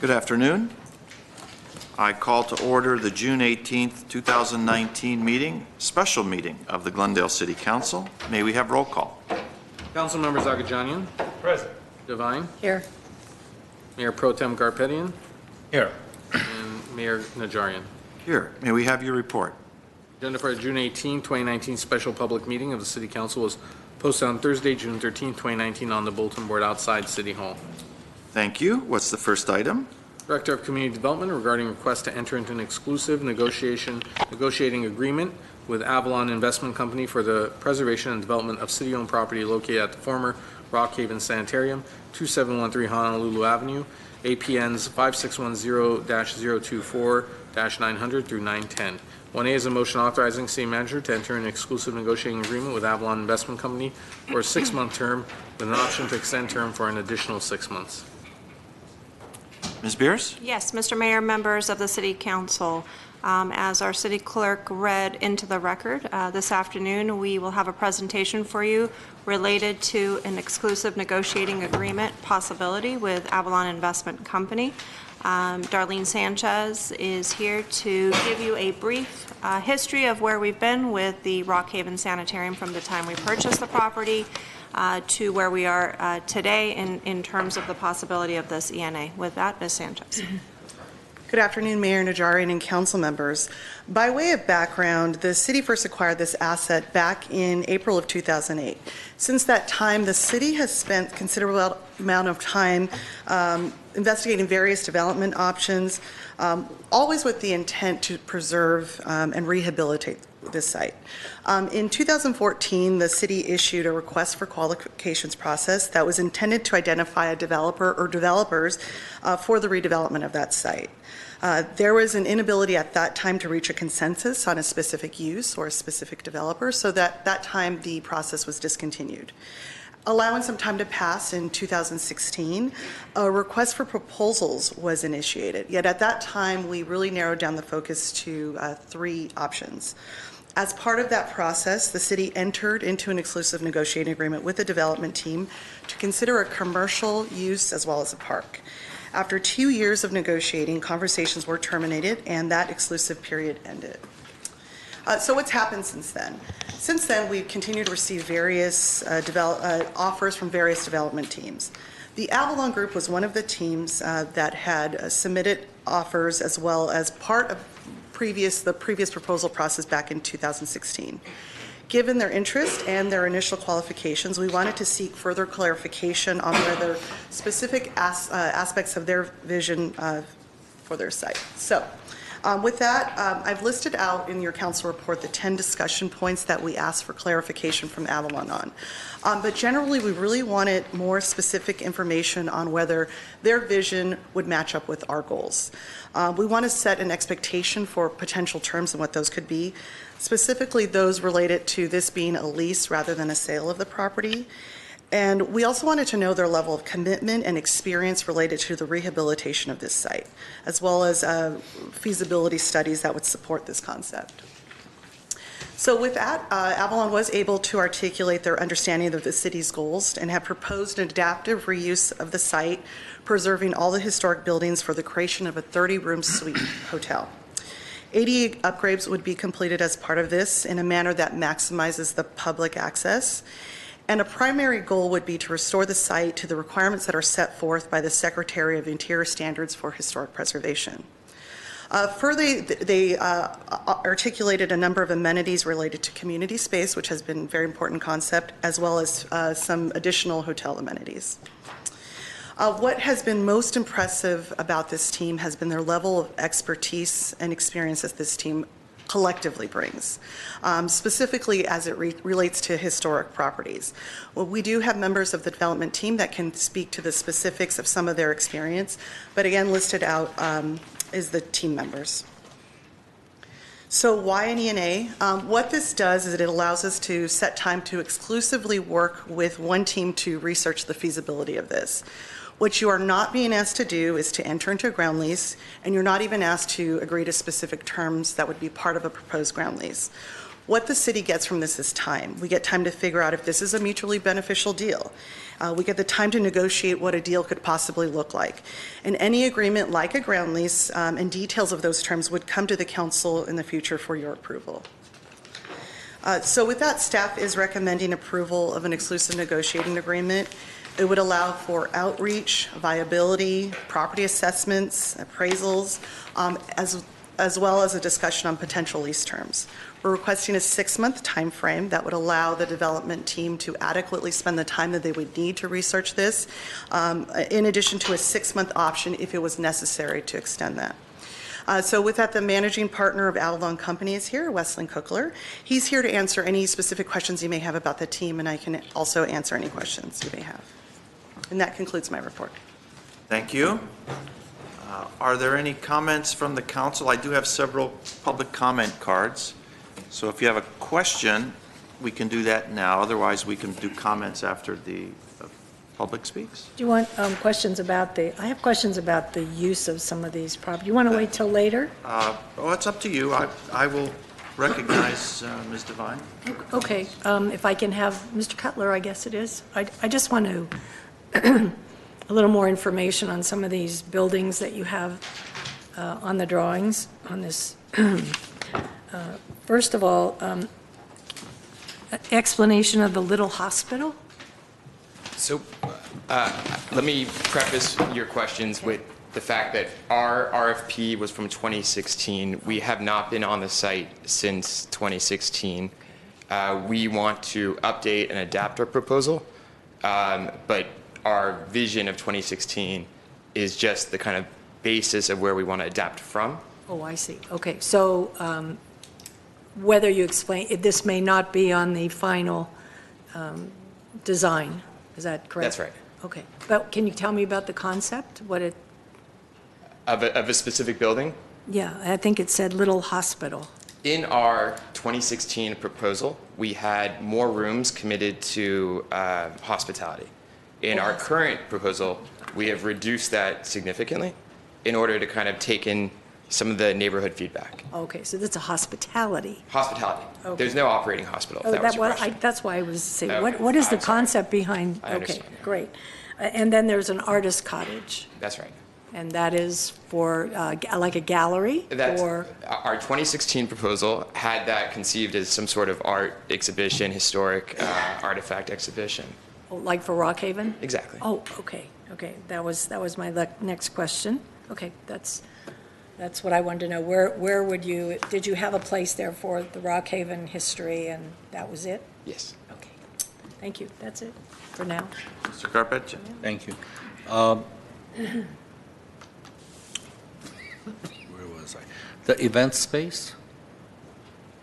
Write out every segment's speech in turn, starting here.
Good afternoon. I call to order the June 18th, 2019 meeting, special meeting of the Glendale City Council. May we have roll call? Council members Agajanian. Present. Devine. Here. Mayor Pro Tem Garpetian. Here. And Mayor Najarian. Here. May we have your report? Agenda for June 18, 2019 special public meeting of the City Council was posted on Thursday, June 13, 2019 on the bulletin board outside City Hall. Thank you. What's the first item? Director of Community Development regarding request to enter into an exclusive negotiating agreement with Avalon Investment Company for the preservation and development of city-owned property located at the former Rockhaven Sanitarium, 2713 Honolulu Avenue, APNs 5610-024-900 through 910. 1A is a motion authorizing city manager to enter an exclusive negotiating agreement with Avalon Investment Company for a 6-month term with an option to extend term for an additional 6 months. Ms. Beers? Yes, Mr. Mayor, members of the City Council, as our City Clerk read into the record, this afternoon we will have a presentation for you related to an exclusive negotiating agreement possibility with Avalon Investment Company. Darlene Sanchez is here to give you a brief history of where we've been with the Rockhaven Sanitarium from the time we purchased the property to where we are today in terms of the possibility of this ENA. With that, Ms. Sanchez. Good afternoon, Mayor Najarian and council members. By way of background, the city first acquired this asset back in April of 2008. Since that time, the city has spent considerable amount of time investigating various development options, always with the intent to preserve and rehabilitate this site. In 2014, the city issued a request for qualifications process that was intended to identify a developer or developers for the redevelopment of that site. There was an inability at that time to reach a consensus on a specific use or a specific developer, so that time the process was discontinued. Allowing some time to pass in 2016, a request for proposals was initiated. Yet at that time, we really narrowed down the focus to 3 options. As part of that process, the city entered into an exclusive negotiating agreement with the development team to consider a commercial use as well as a park. After 2 years of negotiating, conversations were terminated and that exclusive period ended. So what's happened since then? Since then, we've continued to receive various offers from various development teams. The Avalon Group was one of the teams that had submitted offers as well as part of the previous proposal process back in 2016. Given their interest and their initial qualifications, we wanted to seek further clarification on whether specific aspects of their vision for their site. So with that, I've listed out in your council report the 10 discussion points that we asked for clarification from Avalon on. But generally, we really wanted more specific information on whether their vision would match up with our goals. We want to set an expectation for potential terms and what those could be, specifically those related to this being a lease rather than a sale of the property. And we also wanted to know their level of commitment and experience related to the rehabilitation of this site, as well as feasibility studies that would support this concept. So with that, Avalon was able to articulate their understanding of the city's goals and have proposed an adaptive reuse of the site, preserving all the historic buildings for the creation of a 30-room suite hotel. 80 upgrades would be completed as part of this in a manner that maximizes the public access. And a primary goal would be to restore the site to the requirements that are set forth by the Secretary of Interior Standards for Historic Preservation. Further, they articulated a number of amenities related to community space, which has been a very important concept, as well as some additional hotel amenities. What has been most impressive about this team has been their level of expertise and experience that this team collectively brings, specifically as it relates to historic properties. Well, we do have members of the development team that can speak to the specifics of some of their experience, but again, listed out is the team members. So why an ENA? What this does is it allows us to set time to exclusively work with one team to research the feasibility of this. What you are not being asked to do is to enter into a ground lease, and you're not even asked to agree to specific terms that would be part of a proposed ground lease. What the city gets from this is time. We get time to figure out if this is a mutually beneficial deal. We get the time to negotiate what a deal could possibly look like. And any agreement like a ground lease and details of those terms would come to the council in the future for your approval. So with that, staff is recommending approval of an exclusive negotiating agreement. It would allow for outreach, viability, property assessments, appraisals, as well as a discussion on potential lease terms. We're requesting a 6-month time frame that would allow the development team to adequately spend the time that they would need to research this, in addition to a 6-month option if it was necessary to extend that. So with that, the managing partner of Avalon Company is here, Wesley Cookler. He's here to answer any specific questions you may have about the team, and I can also answer any questions you may have. And that concludes my report. Thank you. Are there any comments from the council? I do have several public comment cards. So if you have a question, we can do that now. Otherwise, we can do comments after the public speaks. Do you want questions about I have questions about the use of some of these properties. You want to wait till later? Oh, it's up to you. I will recognize Ms. Devine. Okay, if I can have Mr. Cutler, I guess it is. I just want to, a little more information on some of these buildings that you have on the drawings on this. First of all, explanation of the little hospital. So let me preface your questions with the fact that our RFP was from 2016. We have not been on the site since 2016. We want to update and adapt our proposal, but our vision of 2016 is just the kind of basis of where we want to adapt from. Oh, I see. Okay, so whether you explain, this may not be on the final design, is that correct? That's right. Okay, but can you tell me about the concept, what it? Of a specific building? Yeah, I think it said little hospital. In our 2016 proposal, we had more rooms committed to hospitality. In our current proposal, we have reduced that significantly in order to kind of take in some of the neighborhood feedback. Okay, so that's a hospitality. Hospitality. Okay. There's no operating hospital, Oh, if that was your question. that's why I was saying, Okay, what is the I'm sorry. concept behind? I Okay, understand. great. And then there's an artist cottage, That's right. and that is for, like a gallery? That's, Or, our 2016 proposal had that conceived as some sort of art exhibition, historic artifact exhibition. like for Rockhaven? Exactly. Oh, okay, okay. That was my next question. Okay, that's what I wanted to know. Where would you, did you have a place there for the Rockhaven history, and that was it? Yes. Okay, thank you. That's it for now. Mr. Carpet? Thank you. Where was I? The event space?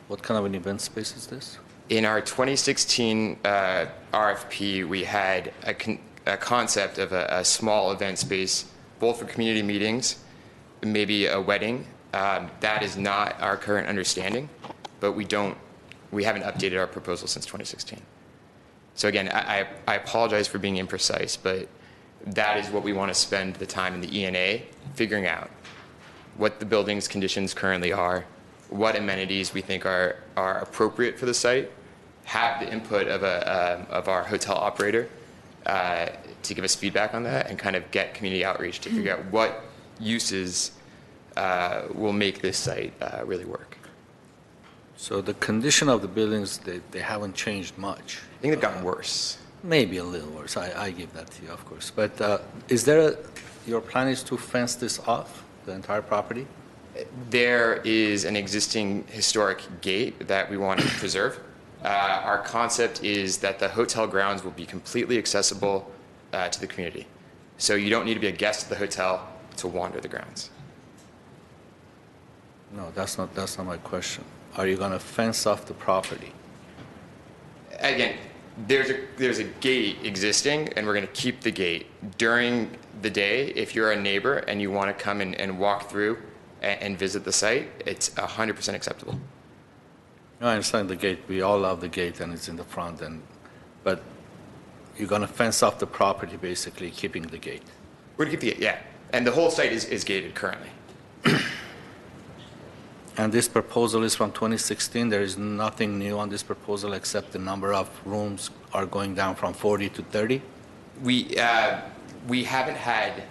What kind of an event space is this? In our 2016 RFP, we had a concept of a small event space, both for community meetings, maybe a wedding. That is not our current understanding, but we haven't updated our proposal since 2016. So again, I apologize for being imprecise, but that is what we want to spend the time in the E&A figuring out: what the building's conditions currently are, what amenities we think are appropriate for the site, have the input of our hotel operator to give us feedback on that, and kind of get community outreach to figure out what uses will make this site really work. So the condition of the buildings, they haven't changed much. I think they've gotten worse. Maybe a little worse. I give that to you, of course. But your plan is to fence this off, the entire property? There is an existing historic gate that we want to preserve. Our concept is that the hotel grounds will be completely accessible to the community. So you don't need to be a guest at the hotel to wander the grounds. No, that's not my question. Are you going to fence off the property? Again, there's a gate existing, and we're going to keep the gate. During the day, if you're a neighbor and you want to come and walk through and visit the site, it's 100% acceptable. No, I understand the gate. We all love the gate, and it's in the front. But you're going to fence off the property, basically, keeping the gate. We're going to keep the gate, yeah. And the whole site is gated currently. And this proposal is from 2016. There is nothing new on this proposal except the number of rooms are going down from 40 to 30? We haven't had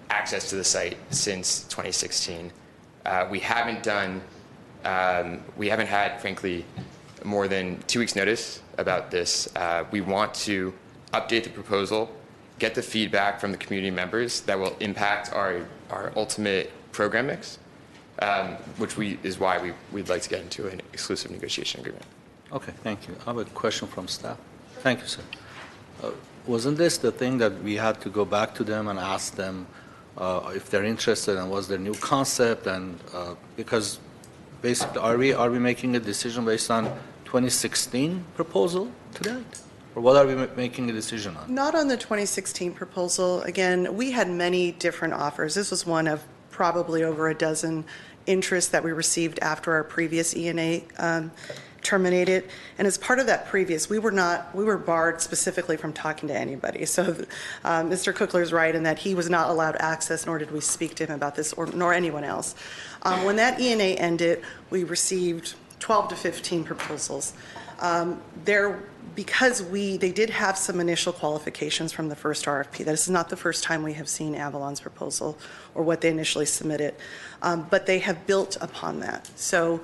access to the site since 2016. We haven't had, frankly, more than 2 weeks' notice about this. We want to update the proposal, get the feedback from the community members that will impact our ultimate program mix, which is why we'd like to get into an exclusive negotiation agreement. Okay, thank you. I have a question from staff. Thank you, sir. Wasn't this the thing that we had to go back to them and ask them if they're interested and what's their new concept? And because basically, are we making a decision based on 2016 proposal today? Or what are we making a decision on? Not on the 2016 proposal. Again, we had many different offers. This was one of probably over a dozen interests that we received after our previous ENA terminated. And as part of that previous, we were barred specifically from talking to anybody. So Mr. Cookler is right in that he was not allowed access, nor did we speak to him about this, nor anyone else. When that ENA ended, we received 12 to 15 proposals. Because they did have some initial qualifications from the first RFP. This is not the first time we have seen Avalon's proposal or what they initially submitted, but they have built upon that. So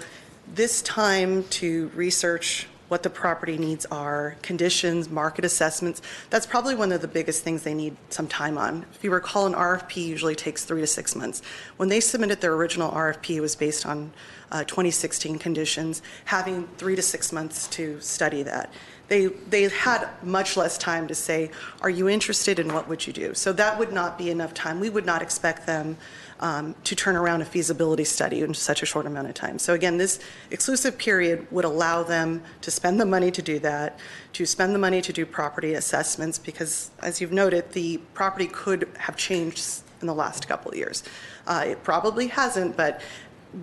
this time to research what the property needs are, conditions, market assessments, that's probably one of the biggest things they need some time on. If you recall, an RFP usually takes 3 to 6 months. When they submitted their original RFP, it was based on 2016 conditions, having 3 to 6 months to study that. They had much less time to say, are you interested and what would you do? So that would not be enough time. We would not expect them to turn around a feasibility study in such a short amount of time. So again, this exclusive period would allow them to spend the money to do that, to spend the money to do property assessments, because as you've noted, the property could have changed in the last couple of years. It probably hasn't, but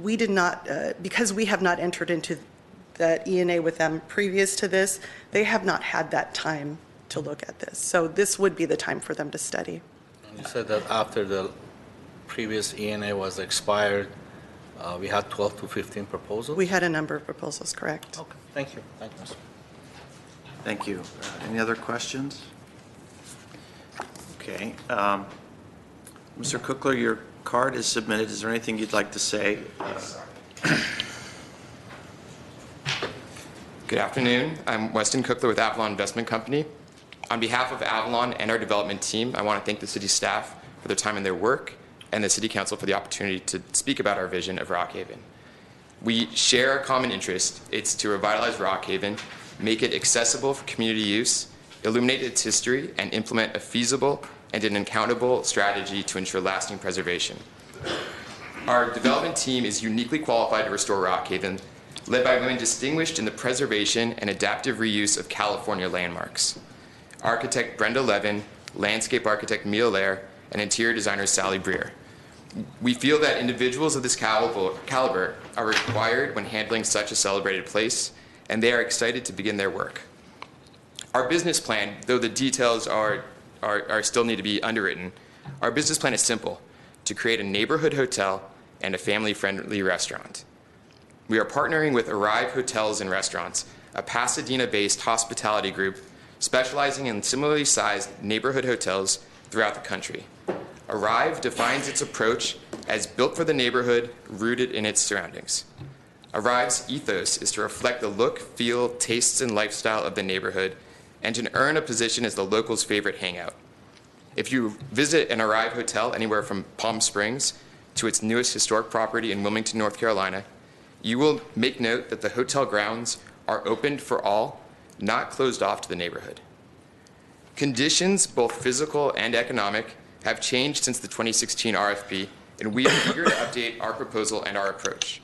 we did not, because we have not entered into that ENA with them previous to this, they have not had that time to look at this. So this would be the time for them to study. You said that after the previous ENA was expired, we had 12 to 15 proposals? We had a number of proposals, correct. Okay, thank you. Thank you, Mr. Thank you. Any other questions? Okay. Mr. Cookler, your card is submitted. Is there anything you'd like to say? Good afternoon. I'm Weston Cookler with Avalon Investment Company. On behalf of Avalon and our development team, I want to thank the city staff for their time and their work, and the City Council for the opportunity to speak about our vision of Rockhaven. We share a common interest. It's to revitalize Rockhaven, make it accessible for community use, illuminate its history, and implement a feasible and an accountable strategy to ensure lasting preservation. Our development team is uniquely qualified to restore Rockhaven, led by women distinguished in the preservation and adaptive reuse of California landmarks. Architect Brenda Levin, landscape architect Mia Lair, and interior designer Sally Breer. We feel that individuals of this caliber are required when handling such a celebrated place, and they are excited to begin their work. Our business plan, though the details are still need to be underwritten, our business plan is simple: to create a neighborhood hotel and a family-friendly restaurant. We are partnering with Arrive Hotels and Restaurants, a Pasadena-based hospitality group specializing in similarly sized neighborhood hotels throughout the country. Arrive defines its approach as built for the neighborhood, rooted in its surroundings. Arrive's ethos is to reflect the look, feel, tastes, and lifestyle of the neighborhood, and to earn a position as the locals' favorite hangout. If you visit an Arrive hotel anywhere from Palm Springs to its newest historic property in Wilmington, North Carolina, you will make note that the hotel grounds are opened for all, not closed off to the neighborhood. Conditions, both physical and economic, have changed since the 2016 RFP, and we are eager to update our proposal and our approach.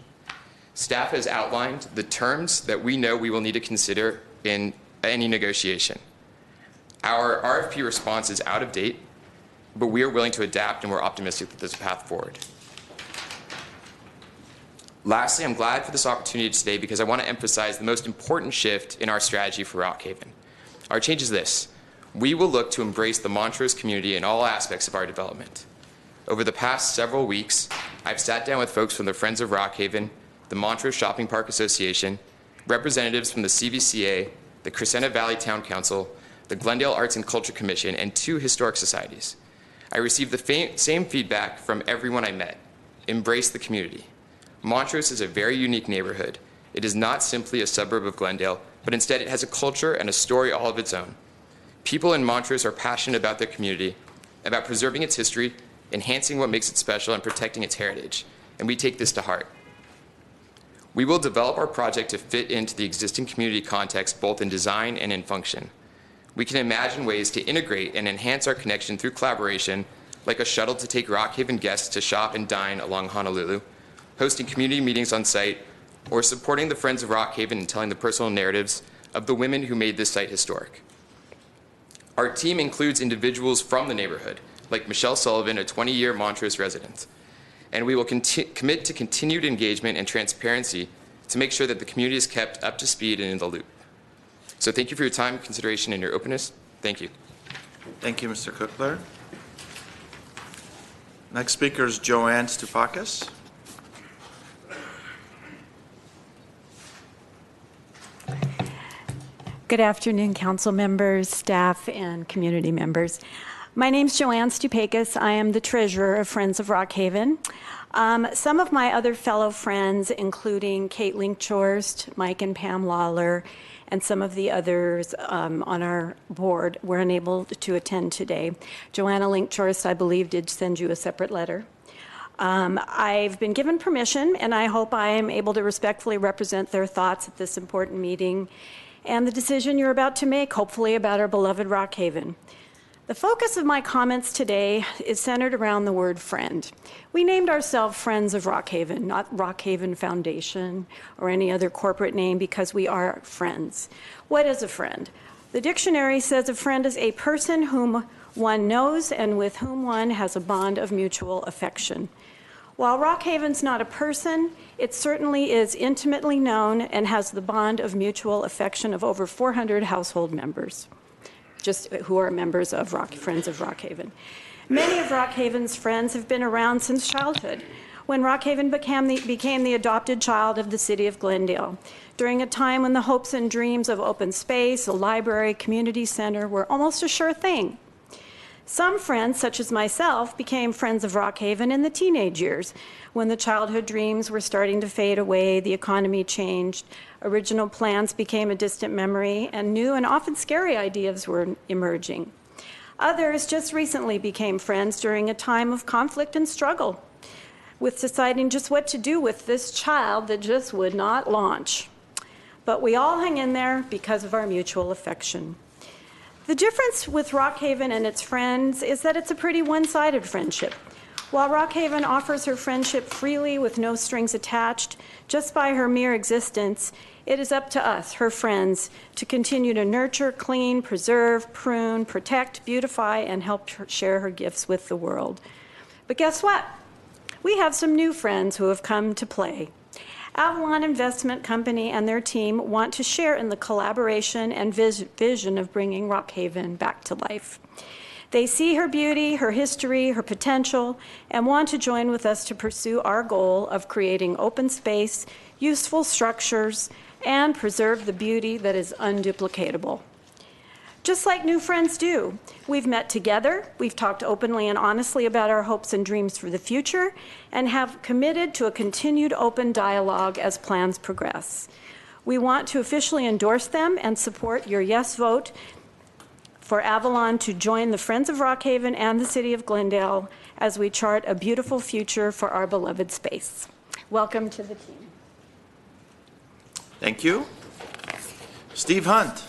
Staff has outlined the terms that we know we will need to consider in any negotiation. Our RFP response is out of date, but we are willing to adapt, and we're optimistic that there's a path forward. Lastly, I'm glad for this opportunity today because I want to emphasize the most important shift in our strategy for Rockhaven. Our change is this: we will look to embrace the Montrose community in all aspects of our development. Over the past several weeks, I've sat down with folks from the Friends of Rockhaven, the Montrose Shopping Park Association, representatives from the CVCA, the Crescenta Valley Town Council, the Glendale Arts and Culture Commission, and 2 historic societies. I received the same feedback from everyone I met. Embrace the community. Montrose is a very unique neighborhood. It is not simply a suburb of Glendale, but instead it has a culture and a story all of its own. People in Montrose are passionate about their community, about preserving its history, enhancing what makes it special, and protecting its heritage, and we take this to heart. We will develop our project to fit into the existing community context, both in design and in function. We can imagine ways to integrate and enhance our connection through collaboration, like a shuttle to take Rockhaven guests to shop and dine along Honolulu, hosting community meetings on site, or supporting the Friends of Rockhaven and telling the personal narratives of the women who made this site historic. Our team includes individuals from the neighborhood, like Michelle Sullivan, a 20-year Montrose resident, and we will commit to continued engagement and transparency to make sure that the community is kept up to speed and in the loop. So thank you for your time, consideration, and your openness. Thank you. Thank you, Mr. Cookler. Next speaker is Joanne Stupakis. Good afternoon, council members, staff, and community members. My name is Joanne Stupakis. I am the treasurer of Friends of Rockhaven. Some of my other fellow friends, including Kate Linkchorst, Mike and Pam Lawler, and some of the others on our board, were unable to attend today. Joanna Linkchorst, I believe, did send you a separate letter. I've been given permission, and I hope I am able to respectfully represent their thoughts at this important meeting and the decision you're about to make, hopefully, about our beloved Rockhaven. The focus of my comments today is centered around the word friend. We named ourselves Friends of Rockhaven, not Rockhaven Foundation or any other corporate name, because we are friends. What is a friend? The dictionary says a friend is a person whom one knows and with whom one has a bond of mutual affection. While Rockhaven's not a person, it certainly is intimately known and has the bond of mutual affection of over 400 household members, just who are members of Friends of Rockhaven. Many of Rockhaven's friends have been around since childhood, when Rockhaven became the adopted child of the city of Glendale, during a time when the hopes and dreams of open space, a library, community center were almost a sure thing. Some friends, such as myself, became Friends of Rockhaven in the teenage years, when the childhood dreams were starting to fade away, the economy changed, original plans became a distant memory, and new and often scary ideas were emerging. Others just recently became friends during a time of conflict and struggle, with deciding just what to do with this child that just would not launch. But we all hang in there because of our mutual affection. The difference with Rockhaven and its friends is that it's a pretty one-sided friendship. While Rockhaven offers her friendship freely with no strings attached, just by her mere existence, it is up to us, her friends, to continue to nurture, clean, preserve, prune, protect, beautify, and help share her gifts with the world. But guess what? We have some new friends who have come to play. Avalon Investment Company and their team want to share in the collaboration and vision of bringing Rockhaven back to life. They see her beauty, her history, her potential, and want to join with us to pursue our goal of creating open space, useful structures, and preserve the beauty that is unduplicatable. Just like new friends do, we've met together, we've talked openly and honestly about our hopes and dreams for the future, and have committed to a continued open dialogue as plans progress. We want to officially endorse them and support your yes vote for Avalon to join the Friends of Rockhaven and the City of Glendale as we chart a beautiful future for our beloved space. Welcome to the team. Thank you. Steve Hunt.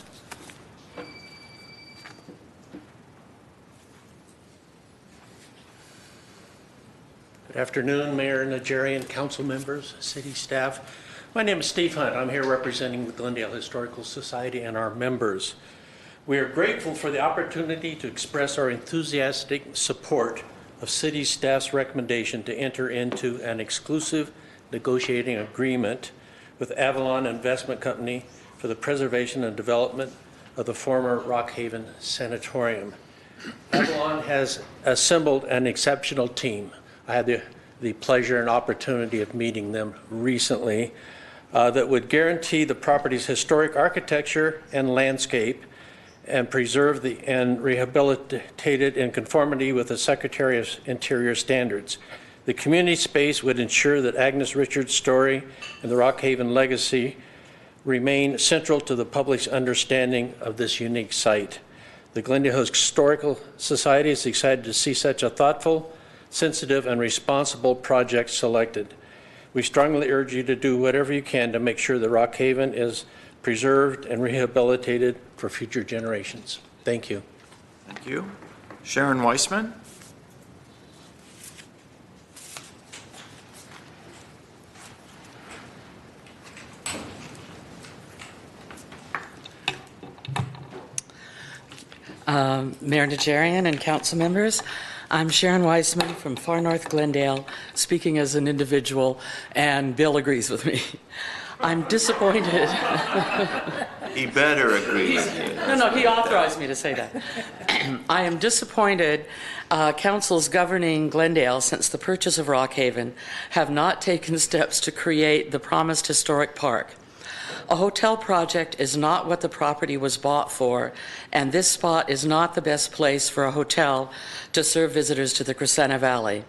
Good afternoon, Mayor Najarian, council members, city staff. My name is Steve Hunt. I'm here representing the Glendale Historical Society and our members. We are grateful for the opportunity to express our enthusiastic support of city staff's recommendation to enter into an exclusive negotiating agreement with Avalon Investment Company for the preservation and development of the former Rockhaven Sanitarium. Avalon has assembled an exceptional team. I had the the pleasure and opportunity of meeting them recently, that would guarantee the property's historic architecture and landscape and preserve and rehabilitate it in conformity with the Secretary of Interior standards. The community space would ensure that Agnes Richards' story and the Rockhaven legacy remain central to the public's understanding of this unique site. The Glendale Historical Society is excited to see such a thoughtful, sensitive, and responsible project selected. We strongly urge you to do whatever you can to make sure that Rockhaven is preserved and rehabilitated for future generations. Thank you. Thank you. Sharon Weissman? Mayor Najarian and council members, I'm Sharon Weissman from far north Glendale, speaking as an individual, and Bill agrees with me. I'm disappointed. He better agree with you. No, he authorized me to say that. I am disappointed councils governing Glendale since the purchase of Rockhaven have not taken steps to create the promised historic park. A hotel project is not what the property was bought for, and this spot is not the best place for a hotel to serve visitors to the Crescenta Valley.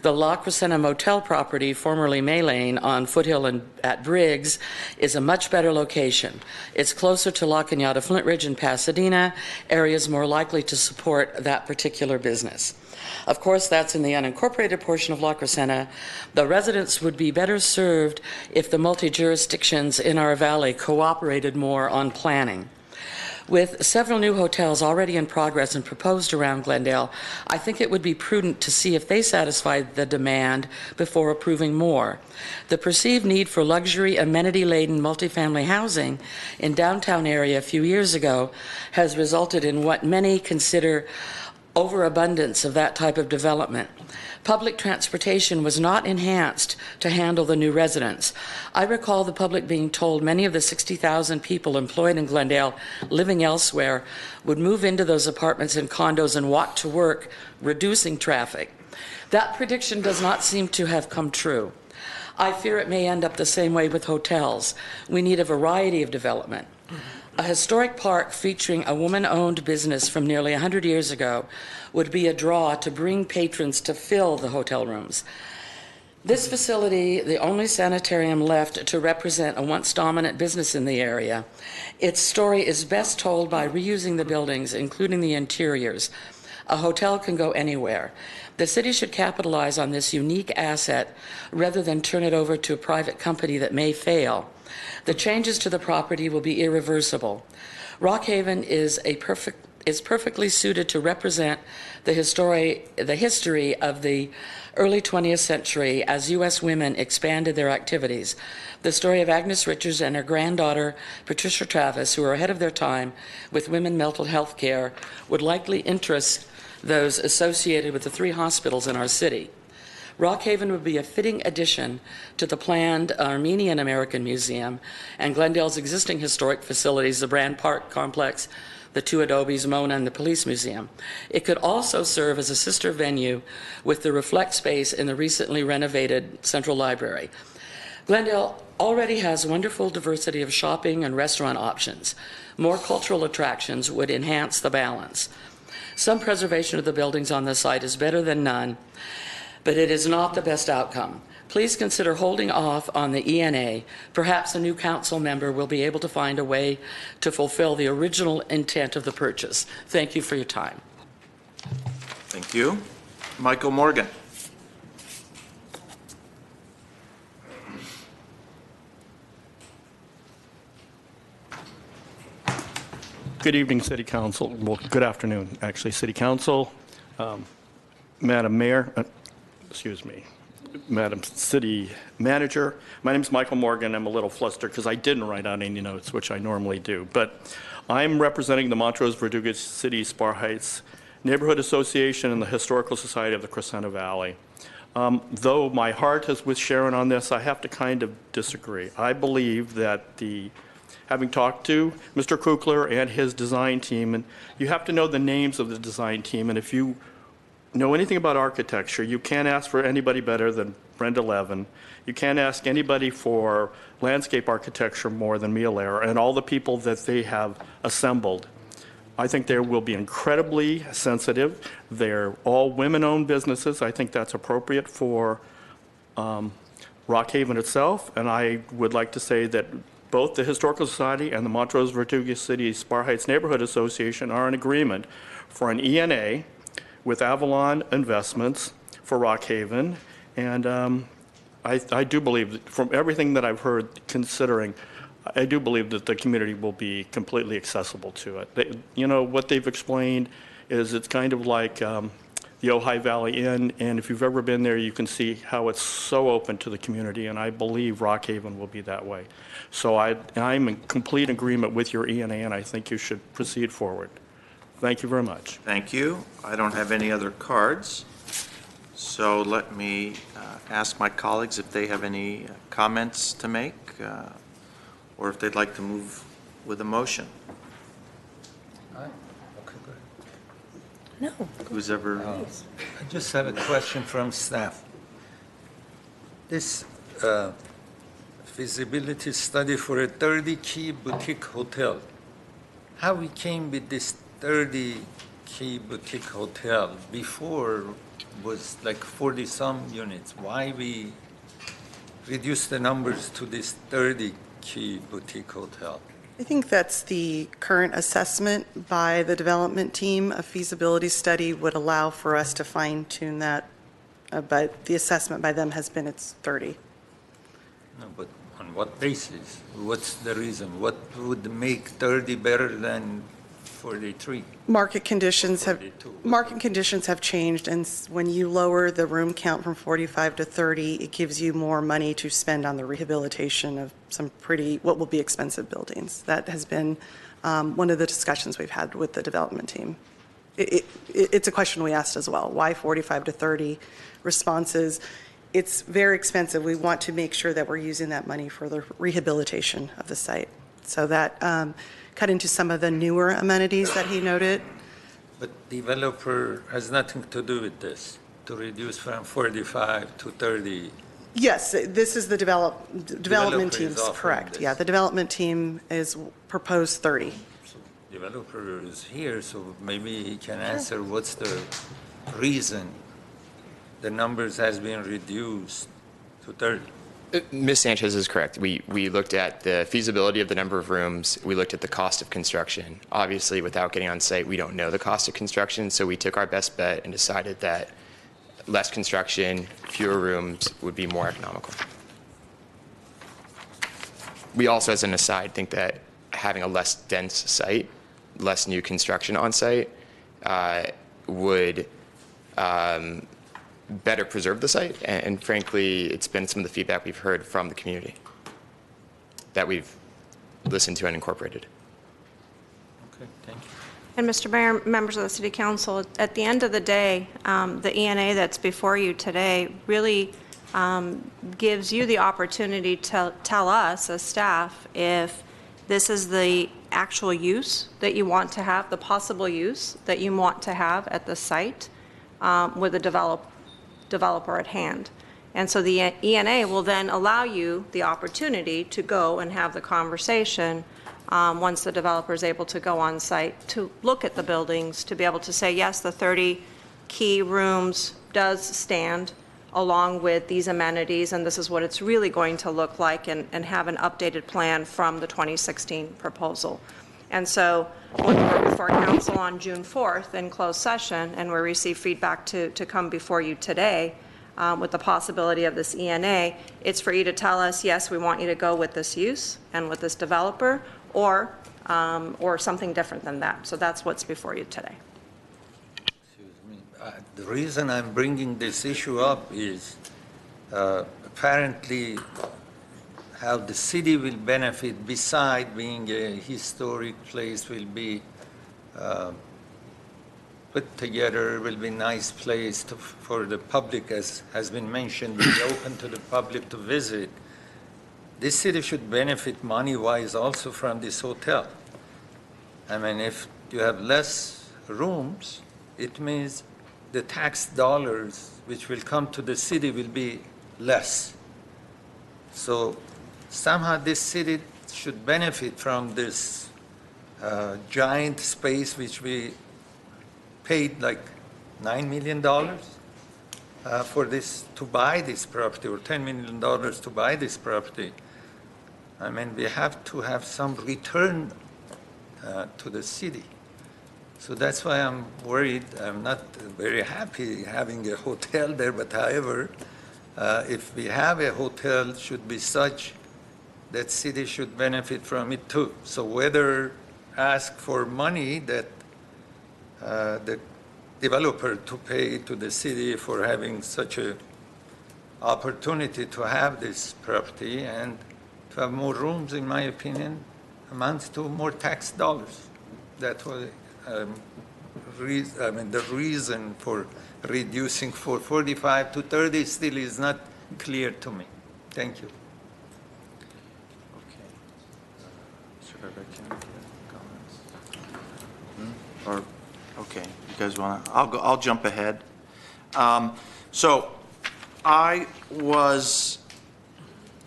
The La Crescenta Motel property, formerly May Lane on Foothill and at Briggs, is a much better location. It's closer to La Cañada, Flint Ridge, and Pasadena, areas more likely to support that particular business. Of course, that's in the unincorporated portion of La Crescenta. The residents would be better served if the multi-jurisdictions in our valley cooperated more on planning. With several new hotels already in progress and proposed around Glendale, I think it would be prudent to see if they satisfy the demand before approving more. The perceived need for luxury, amenity-laden multifamily housing in downtown area a few years ago has resulted in what many consider overabundance of that type of development. Public transportation was not enhanced to handle the new residents. I recall the public being told many of the 60,000 people employed in Glendale living elsewhere would move into those apartments and condos and walk to work, reducing traffic. That prediction does not seem to have come true. I fear it may end up the same way with hotels. We need a variety of development. A historic park featuring a woman-owned business from nearly 100 years ago would be a draw to bring patrons to fill the hotel rooms. This facility, the only sanitarium left to represent a once dominant business in the area, its story is best told by reusing the buildings, including the interiors. A hotel can go anywhere. The city should capitalize on this unique asset rather than turn it over to a private company that may fail. The changes to the property will be irreversible. Rockhaven is perfectly suited to represent the history of the early 20th century as U.S. women expanded their activities. The story of Agnes Richards and her granddaughter, Patricia Travis, who are ahead of their time with women mental health care, would likely interest those associated with the 3 hospitals in our city. Rockhaven would be a fitting addition to the planned Armenian American Museum and Glendale's existing historic facilities, the Brand Park Complex, the 2 Adobes, Mona, and the Police Museum. It could also serve as a sister venue with the Reflect space in the recently renovated Central Library. Glendale already has wonderful diversity of shopping and restaurant options. More cultural attractions would enhance the balance. Some preservation of the buildings on the site is better than none, but it is not the best outcome. Please consider holding off on the ENA. Perhaps a new council member will be able to find a way to fulfill the original intent of the purchase. Thank you for your time. Thank you. Michael Morgan. Good evening, City Council. Well, good afternoon, actually, City Council, Madam Mayor, Madam City Manager. My name is Michael Morgan. I'm a little flustered because I didn't write out any notes, which I normally do. But I'm representing the Montrose Verduga City Spar Heights Neighborhood Association and the Historical Society of the Crescenta Valley. Though my heart is with Sharon on this, I have to kind of disagree. I believe that having talked to Mr. Kukler and his design team, and you have to know the names of the design team, and if you know anything about architecture, you can't ask for anybody better than Brenda Levin. You can't ask anybody for landscape architecture more than Mia Lehrer and all the people that they have assembled. I think they will be incredibly sensitive. They're all women-owned businesses. I think that's appropriate for Rockhaven itself, and I would like to say that both the Historical Society and the Montrose Vertugas City Spar Heights Neighborhood Association are in agreement for an ENA with Avalon Investments for Rockhaven, and I do believe that from everything that I've heard, considering, I do believe that the community will be completely accessible to it. You know, what they've explained is it's kind of like the Ojai Valley Inn, and if you've ever been there, you can see how it's so open to the community, and I believe Rockhaven will be that way. So I'm in complete agreement with your ENA, and I think you should proceed forward. Thank you very much. Thank you. I don't have any other cards. So let me ask my colleagues if they have any comments to make, or if they'd like to move with a motion. No. Who's ever, I just have a question from staff. This feasibility study for a 30-key boutique hotel, how we came with this 30-key boutique hotel? Before was like 40-some units. Why we reduced the numbers to this 30-key boutique hotel? I think that's the current assessment by the development team. A feasibility study would allow for us to fine-tune that, but the assessment by them has been it's 30. No, but on what basis? What's the reason? What would make 30 better than 43? Market conditions have 42. changed, and when you lower the room count from 45 to 30, it gives you more money to spend on the rehabilitation of some what will be expensive buildings. That has been one of the discussions we've had with the development team. It's a question we asked as well. Why 45 to 30 responses? It's very expensive. We want to make sure that we're using that money for the rehabilitation of the site. So that cut into some of the newer amenities that he noted. But developer has nothing to do with this, to reduce from 45 to 30. Yes, this is the development Developer team's is offering correct. this. Yeah, the development team is proposed 30. So developer is here, so maybe he can answer what's the reason the numbers has been reduced to 30. Ms. Sanchez is correct. We looked at the feasibility of the number of rooms. We looked at the cost of construction. Obviously, without getting on site, we don't know the cost of construction, so we took our best bet and decided that less construction, fewer rooms would be more economical. We also, as an aside, think that having a less dense site, less new construction on site, would better preserve the site, and frankly, it's been some of the feedback we've heard from the community that we've listened to and incorporated. Okay, thank you. And Mr. Mayor, members of the City Council, at the end of the day, the ENA that's before you today really gives you the opportunity to tell us as staff if this is the actual use that you want to have, the possible use that you want to have at the site with a developer at hand. And so the ENA will then allow you the opportunity to go and have the conversation once the developer is able to go on site to look at the buildings, to be able to say, yes, the 30 key rooms does stand along with these amenities, and this is what it's really going to look like, and have an updated plan from the 2016 proposal. And so when we're before council on June 4th in closed session, and we receive feedback to come before you today with the possibility of this ENA, it's for you to tell us, yes, we want you to go with this use and with this developer, or something different than that. So that's what's before you today. Excuse me. The reason I'm bringing this issue up is apparently how the city will benefit beside being a historic place, will be put together, will be a nice place for the public, as has been mentioned, will be open to the public to visit. This city should benefit money-wise also from this hotel. I mean, if you have less rooms, it means the tax dollars which will come to the city will be less. So somehow this city should benefit from this giant space which we paid like $9 million for this, to buy this property, or $10 million to buy this property. I mean, we have to have some return to the city. So that's why I'm worried. I'm not very happy having a hotel there, but however, if we have a hotel, it should be such that city should benefit from it too. So whether ask for money that the developer to pay to the city for having such a opportunity to have this property and to have more rooms, in my opinion, amounts to more tax dollars. That was the reason for reducing for 45 to 30 still is not clear to me. Thank you. Okay. Mr. Berberian, any comments? Or, okay, you guys want to, I'll jump ahead. So I was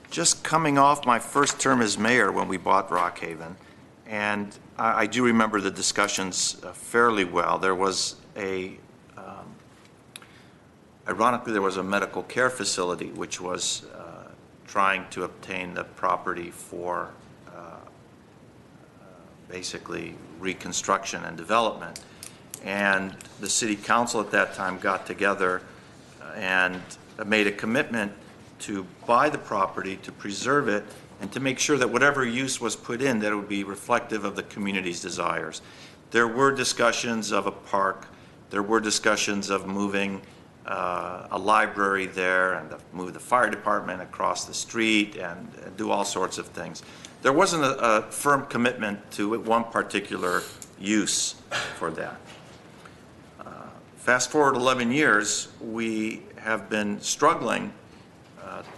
just coming off my first term as mayor when we bought Rockhaven, and I do remember the discussions fairly well. There was ironically, there was a medical care facility which was trying to obtain the property for basically reconstruction and development. And the city council at that time got together and made a commitment to buy the property, to preserve it, and to make sure that whatever use was put in, that it would be reflective of the community's desires. There were discussions of a park. There were discussions of moving a library there and move the fire department across the street and do all sorts of things. There wasn't a firm commitment to one particular use for that. Fast forward 11 years, we have been struggling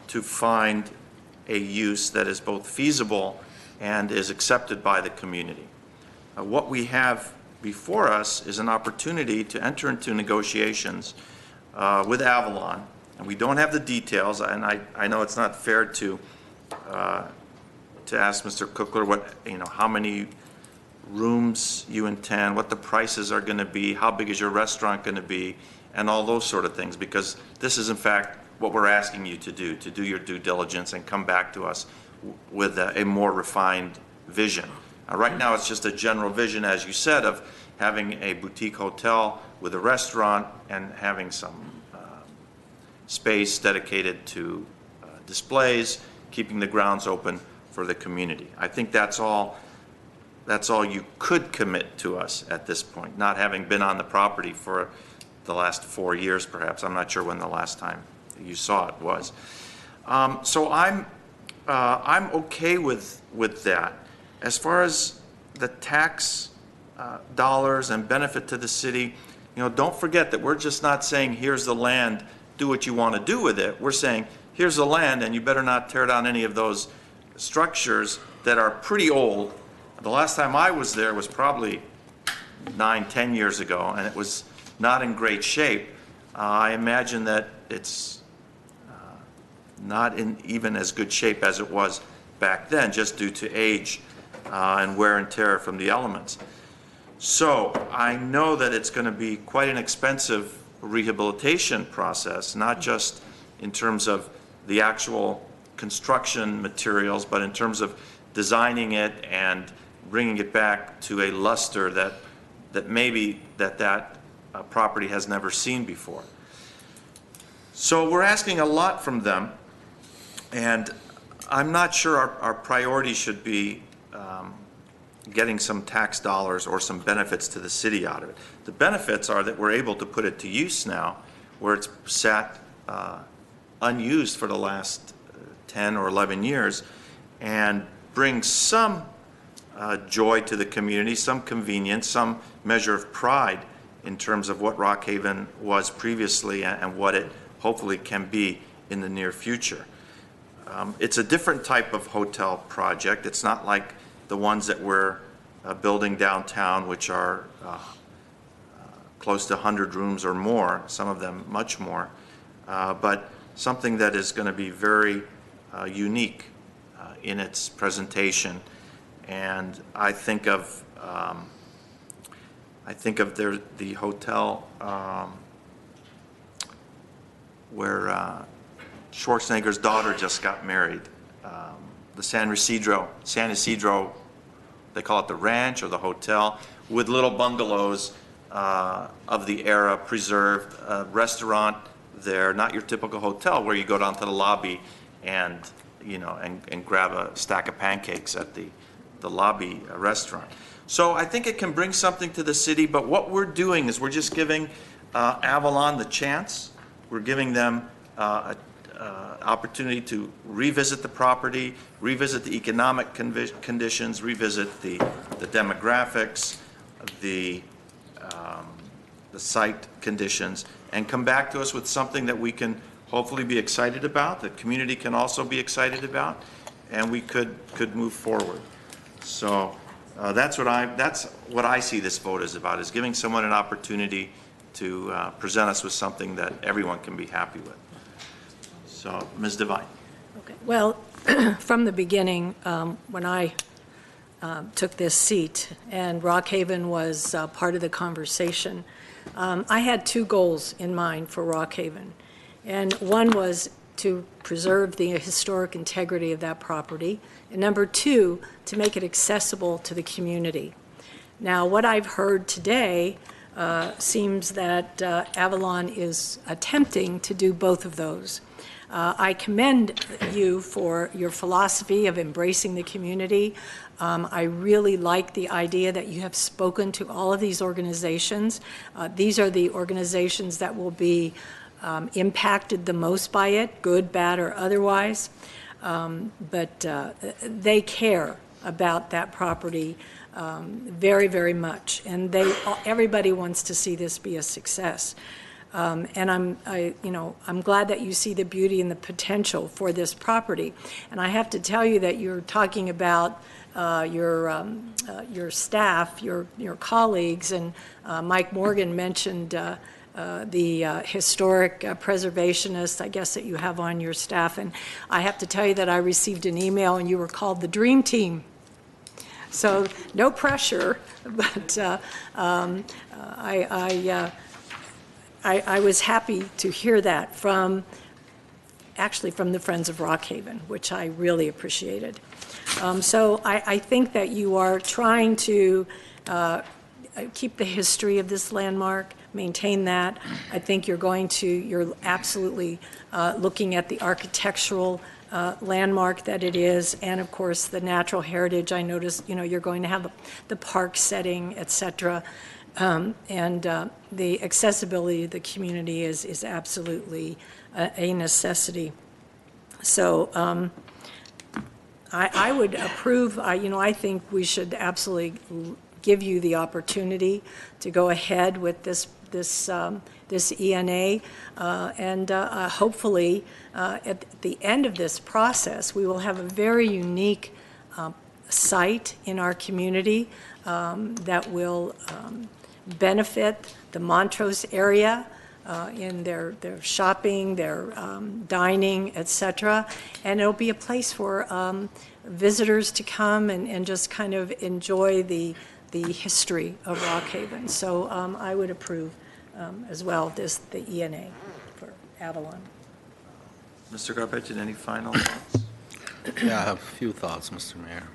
to find a use that is both feasible and is accepted by the community. What we have before us is an opportunity to enter into negotiations with Avalon, and we don't have the details, and I know it's not fair to ask Mr. Cookler how many rooms you intend, what the prices are going to be, how big is your restaurant going to be, and all those sort of things, because this is in fact what we're asking you to do your due diligence and come back to us with a more refined vision. Right now it's just a general vision, as you said, of having a boutique hotel with a restaurant and having some space dedicated to displays, keeping the grounds open for the community. I think that's all you could commit to us at this point, not having been on the property for the last 4 years perhaps. I'm not sure when the last time you saw it was. So I'm okay with that. As far as the tax dollars and benefit to the city, don't forget that we're just not saying here's the land, do what you want to do with it. We're saying here's the land and you better not tear down any of those structures that are pretty old. The last time I was there was probably 9-10 years ago, and it was not in great shape. I imagine that it's not in even as good shape as it was back then, just due to age and wear and tear from the elements. So I know that it's going to be quite an expensive rehabilitation process, not just in terms of the actual construction materials, but in terms of designing it and bringing it back to a luster that maybe that property has never seen before. So we're asking a lot from them, and I'm not sure our priority should be getting some tax dollars or some benefits to the city out of it. The benefits are that we're able to put it to use now, where it's sat unused for the last 10 or 11 years, and bring some joy to the community, some convenience, some measure of pride in terms of what Rockhaven was previously and what it hopefully can be in the near future. It's a different type of hotel project. It's not like the ones that we're building downtown, which are close to 100 rooms or more, some of them much more, but something that is going to be very unique in its presentation. And I think of the hotel where Schwarzenegger's daughter just got married, the San Isidro, they call it the ranch or the hotel, with little bungalows of the era preserved, a restaurant there, not your typical hotel where you go down to the lobby and and grab a stack of pancakes at the lobby restaurant. So I think it can bring something to the city, but what we're doing is we're just giving Avalon the chance. We're giving them an opportunity to revisit the property, revisit the economic conditions, revisit the demographics, the site conditions, and come back to us with something that we can hopefully be excited about, the community can also be excited about, and we could move forward. So that's what I see this vote is about, is giving someone an opportunity to present us with something that everyone can be happy with. So, Ms. Devine. Okay. Well, from the beginning, when I took this seat and Rockhaven was part of the conversation, I had two goals in mind for Rockhaven. And one was to preserve the historic integrity of that property, and number two, to make it accessible to the community. Now, what I've heard today seems that Avalon is attempting to do both of those. I commend you for your philosophy of embracing the community. I really like the idea that you have spoken to all of these organizations. These are the organizations that will be impacted the most by it, good, bad, or otherwise. But they care about that property very, very much, and everybody wants to see this be a success. And I'm glad that you see the beauty and the potential for this property. And I have to tell you that you're talking about your staff, your colleagues, and Mike Morgan mentioned the historic preservationist, I guess, that you have on your staff. And I have to tell you that I received an email and you were called the Dream Team. So no pressure, but I was happy to hear that actually from the Friends of Rockhaven, which I really appreciated. So I think that you are trying to keep the history of this landmark, maintain that. I think you're absolutely looking at the architectural landmark that it is, and of course the natural heritage. I noticed, you're going to have the park setting, et cetera. And the accessibility of the community is absolutely a necessity. So I would approve, I think we should absolutely give you the opportunity to go ahead with this ENA, and hopefully at the end of this process, we will have a very unique site in our community that will benefit the Montrose area in their shopping, their dining, et cetera. And it'll be a place for visitors to come and just kind of enjoy the history of Rockhaven. So I would approve as well the ENA for Avalon. Mr. Garbett, any final thoughts? Yeah, I have a few thoughts, Mr. Mayor.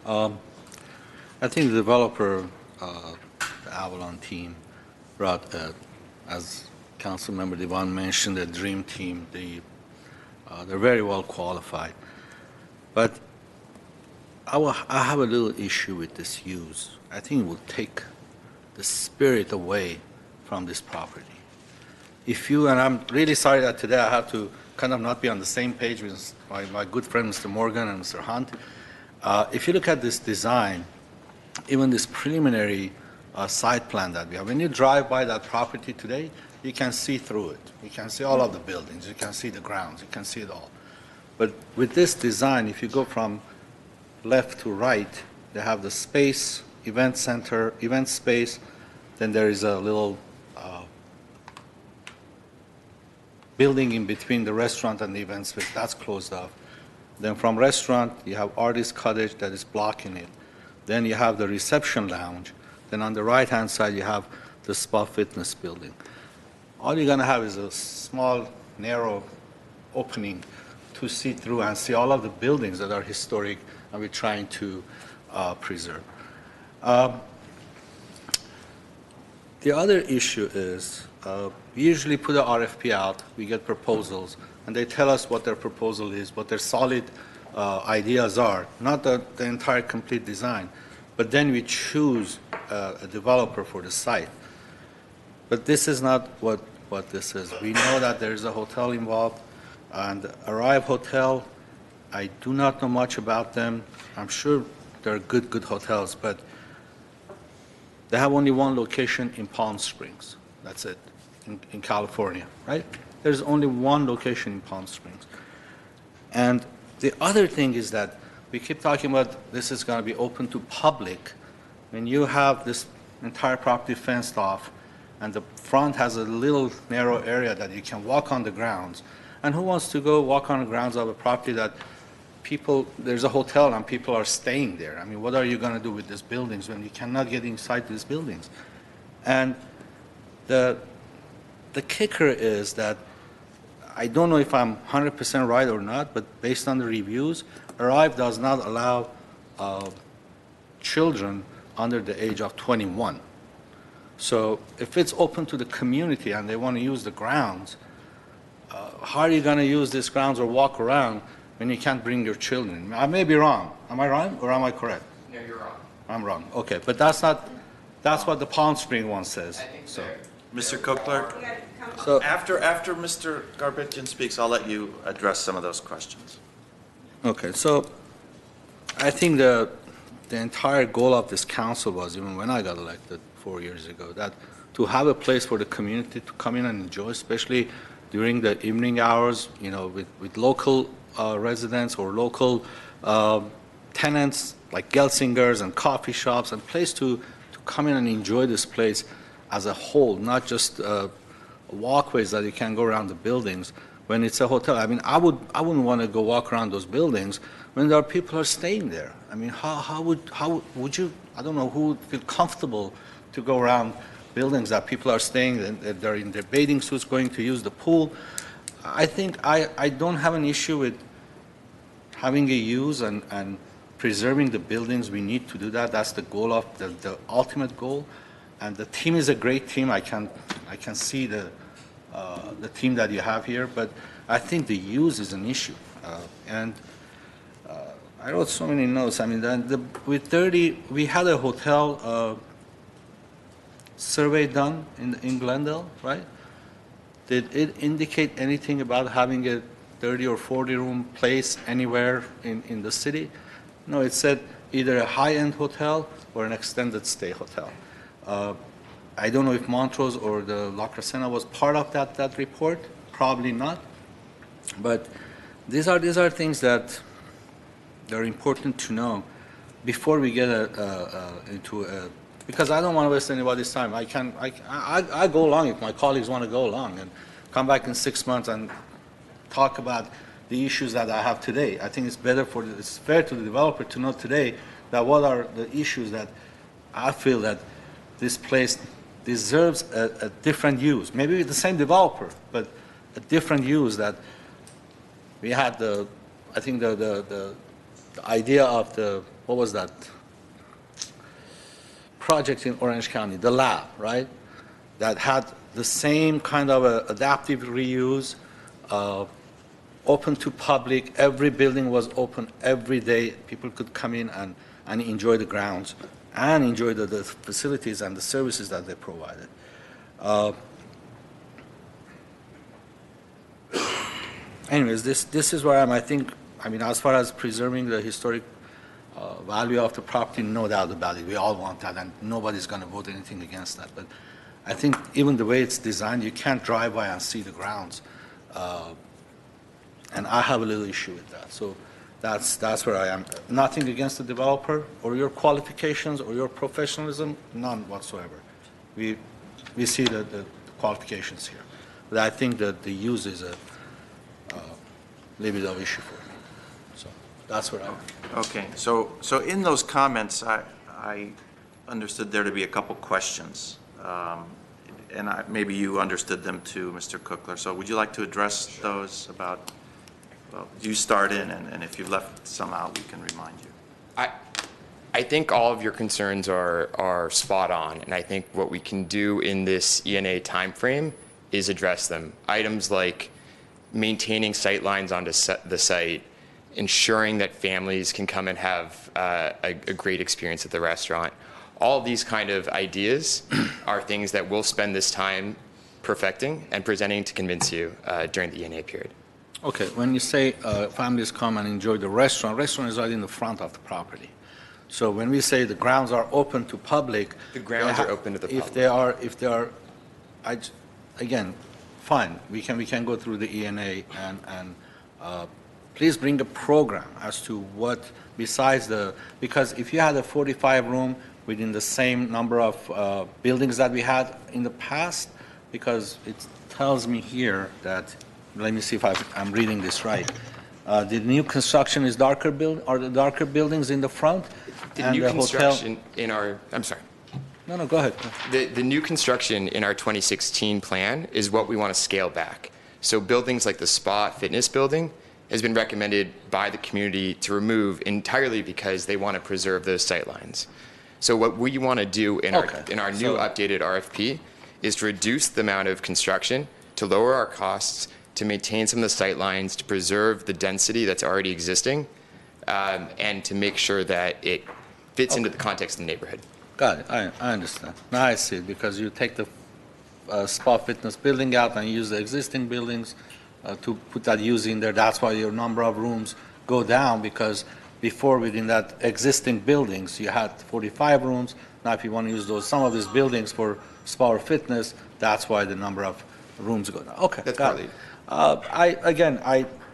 I think the developer, the Avalon team, brought, as Councilmember Devon mentioned, the dream team. They're very well qualified. But I have a little issue with this use. I think it will take the spirit away from this property. And I'm really sorry that today I have to kind of not be on the same page with my good friend Mr. Morgan and Mr. Hunt. If you look at this design, even this preliminary site plan that we have, when you drive by that property today, you can see through it. You can see all of the buildings. You can see the grounds. You can see it all. But with this design, if you go from left to right, they have the space, event center, event space, Then there is a little building in between the restaurant and the event space. That's closed off. Then from restaurant, you have artist cottage that is blocking it. Then you have the reception lounge. Then on the right-hand side, you have the spa fitness building. All you're going to have is a small, narrow opening to see through and see all of the buildings that are historic and we're trying to preserve. The other issue is we usually put an RFP out, we get proposals, and they tell us what their proposal is, what their solid ideas are, not the entire complete design, but then we choose a developer for the site. But this is not what this is. We know that there is a hotel involved, and Arrive Hotel, I do not know much about them. I'm sure they're good hotels, but they have only one location in Palm Springs. That's it, in California, right? There's only one location in Palm Springs. And the other thing is that we keep talking about this is going to be open to public. When you have this entire property fenced off, and the front has a little narrow area that you can walk on the grounds, and who wants to go walk on the grounds of a property that there's a hotel and people are staying there? I mean, what are you going to do with these buildings when you cannot get inside these buildings? And the kicker is that I don't know if I'm 100% right or not, but based on the reviews, Arrive does not allow children under the age of 21. So if it's open to the community and they want to use the grounds, how are you going to use these grounds or walk around when you can't bring your children? I may be wrong. Am I wrong or am I correct? No, you're wrong. I'm wrong. Okay, but that's what the Palm Spring one says. I think So, Mr. Kokler, so after Mr. Garbettian speaks, I'll let you address some of those questions. okay, so I think the entire goal of this council was, even when I got elected 4 years ago, that to have a place for the community to come in and enjoy, especially during the evening hours, with local residents or local tenants like Gelsingers and coffee shops, and place to come in and enjoy this place as a whole, not just walkways that you can go around the buildings. When it's a hotel, I mean, I wouldn't want to go walk around those buildings when there are people are staying there. I mean, how would you? I don't know who would feel comfortable to go around buildings that people are staying in. They're in their bathing suits going to use the pool. I think I don't have an issue with having a use and preserving the buildings. We need to do that. That's the goal of the ultimate goal. And the team is a great team. I can see the team that you have here, but I think the use is an issue. I wrote so many notes. I mean, with 30, we had a hotel survey done in Glendale, right? Did it indicate anything about having a 30 or 40 room place anywhere in the city? No, it said either a high-end hotel or an extended stay hotel. I don't know if Montrose or the La Crescenta was part of that report. Probably not. But these are things that are important to know before we get into a, because I don't want to waste anybody's time. I go along if my colleagues want to go along and come back in 6 months and talk about the issues that I have today. I think it's fair to the developer to know today that what are the issues that I feel that this place deserves a different use. Maybe the same developer, but a different use. That we had the idea of what was that project in Orange County, the lab, right? That had the same kind of adaptive reuse, open to public. Every building was open every day. People could come in and enjoy the grounds and enjoy the facilities and the services that they provided. Anyways, this is where I mean, as far as preserving the historic value of the property, no doubt about it. We all want that, and nobody's going to vote anything against that. But I think even the way it's designed, you can't drive by and see the grounds. And I have a little issue with that. So that's where I am. Nothing against the developer or your qualifications or your professionalism, none whatsoever. we see the qualifications here. But I think that the use is a little bit of issue for me. So that's what I. Okay, so in those comments, I understood there to be a couple questions. And maybe you understood them too, Mr. Cookler. So would you like to address those about, well, you start in, and if you left some out, we can remind you. I think all of your concerns are spot on, and I think what we can do in this ENA timeframe is address them. Items like maintaining sight lines onto the site, ensuring that families can come and have a great experience at the restaurant. All of these kind of ideas are things that we'll spend this time perfecting and presenting to convince you during the ENA period. Okay, when you say families come and enjoy the restaurant is right in the front of the property. So when we say the grounds are open to public, The grounds are open to the public. If they are, again, fine. We can go through the ENA and please bring a program as to what besides because if you had a 45 room within the same number of buildings that we had in the past, because it tells me here that, let me see if I'm reading this right. The new construction is are the darker buildings in the front? The new construction in our, I'm sorry. No, go ahead. The new construction in our 2016 plan is what we want to scale back. So buildings like the Spa Fitness building has been recommended by the community to remove entirely because they want to preserve those sight lines. So what we want to do in our new updated RFP is to reduce the amount of construction, to lower our costs, to maintain some of the sight lines, to preserve the density that's already existing, and to make sure that it fits into the context of the neighborhood. Got it. I understand. Now I see it, because you take the Spa Fitness building out and use the existing buildings to put that use in there. That's why your number of rooms go down, because before within that existing buildings, you had 45 rooms. Now if you want to use some of these buildings for Spa or Fitness, that's why the number of rooms go down. Okay, That's got it.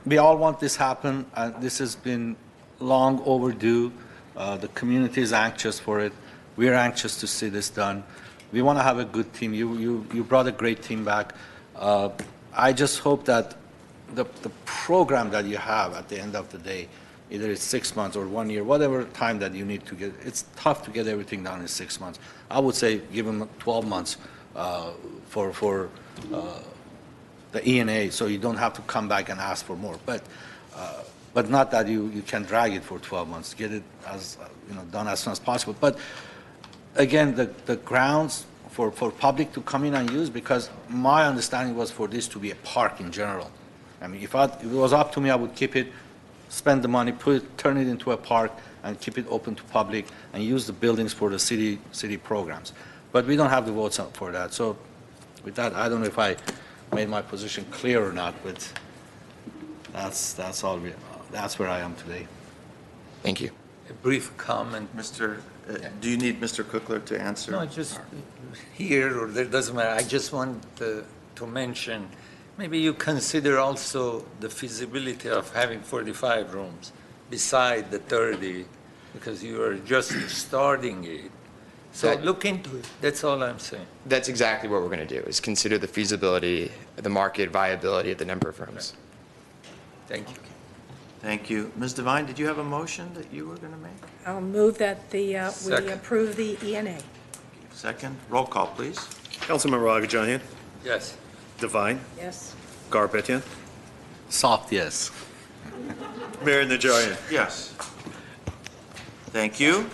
We all want this happen. This has been long overdue. The community is anxious for it. We're anxious to see this done. We want to have a good team. You brought a great team back. I just hope that the program that you have at the end of the day, either it's 6 months or 1 year, whatever time that you need to get, it's tough to get everything done in 6 months. I would say give them 12 months for the ENA, so you don't have to come back and ask for more. But not that you can drag it for 12 months. Get it as done as soon as possible. But again, the grounds for public to come in and use, because my understanding was for this to be a park in general. I mean, if it was up to me, I would keep it, spend the money, turn it into a park, and keep it open to public, and use the buildings for the city programs. But we don't have the votes up for that. So with that, I don't know if I made my position clear or not, but that's all. That's where I am today. Thank you. A brief comment. Do you need Mr. Cookler to answer? No, just here, or there doesn't matter. I just want to mention, maybe you consider also the feasibility of having 45 rooms beside the 30, because you are just starting it. So look into it. That's all I'm saying. That's exactly what we're going to do, is consider the feasibility, the market viability of the number of rooms. Thank you. Thank you. Ms. Devine, did you have a motion that you were going to make? I'll move that we Second. approve the ENA. Second. Roll call, please. Councilmember Agajanian, Yes. Devine, Yes. Garpetian, Soft yes. Mayor Najarian. Yes. Thank you.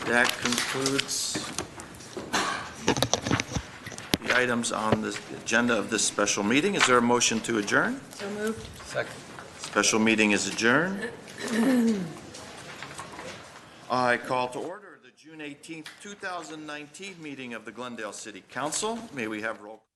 That concludes the items on the agenda of this special meeting. Is there a motion to adjourn? So moved. Second. Special meeting is adjourned. I call to order the June 18th, 2019 meeting of the Glendale City Council. May we have roll call?